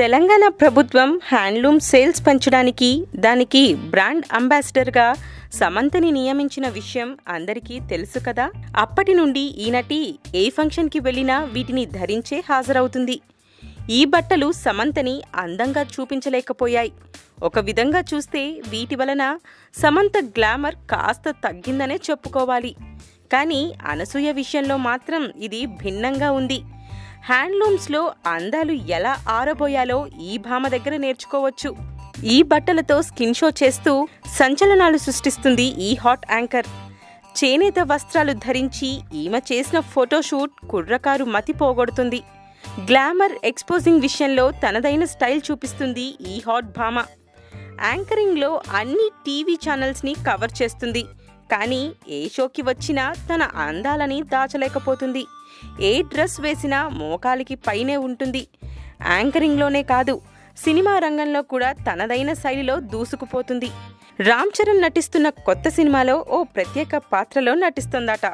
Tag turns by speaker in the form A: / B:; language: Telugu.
A: తెలంగాణ ప్రభుత్వం హ్యాండ్లూమ్ సేల్స్ పెంచడానికి దానికి బ్రాండ్ అంబాసిడర్గా సమంతని నియమించిన విషయం అందరికీ తెలుసు కదా. అప్పటి నుండి ఈ నటి ఏ ఫంక్షన్కి వెళ్ళినా వీటిని ధరించే హాజరవుతుంది. ఈ బట్టలు సమంతని అందంగా చూపించలేకపోయాయి. ఒక విధంగా చూస్తే వీటి వలన సమంత గ్లామర్ కాస్త తగ్గిందనే చెప్పుకోవాలి. కానీ అనసూయ విషయంలో మాత్రం ఇది భిన్నంగా ఉంది. హ్యాండ్లూమ్స్లో అందాలు ఎలా ఆరబోయాలో ఈ భామ దగ్గర నేర్చుకోవచ్చు. ఈ బట్టలతో స్కిన్ షో చేస్తూ సంచలనాలు సృష్టిస్తుంది ఈ హాట్ యాంకర్. చేనేత వస్త్రాలు ధరించి ఈమె చేసిన ఫోటోషూట్ కుర్రకారు మతి పోగొడుతుంది. గ్లామర్ ఎక్స్పోజింగ్ విషయంలో తనదైన స్టైల్ చూపిస్తుంది ఈ హాట్ భామ. యాంకరింగ్లో అన్ని టీవీ ఛానల్స్ని కవర్ చేస్తుంది. కానీ ఏ షోకి వచ్చినా తన అందాలని దాచలేకపోతుంది. ఏ డ్రెస్ వేసినా మోకాలికి పైనే ఉంటుంది. యాంకరింగ్లోనే కాదు, సినిమా రంగంలో కూడా తనదైన శైలిలో దూసుకుపోతుంది. రామ్ చరణ్ నటిస్తున్న కొత్త సినిమాలో ఓ ప్రత్యేక పాత్రలో నటిస్తుందట.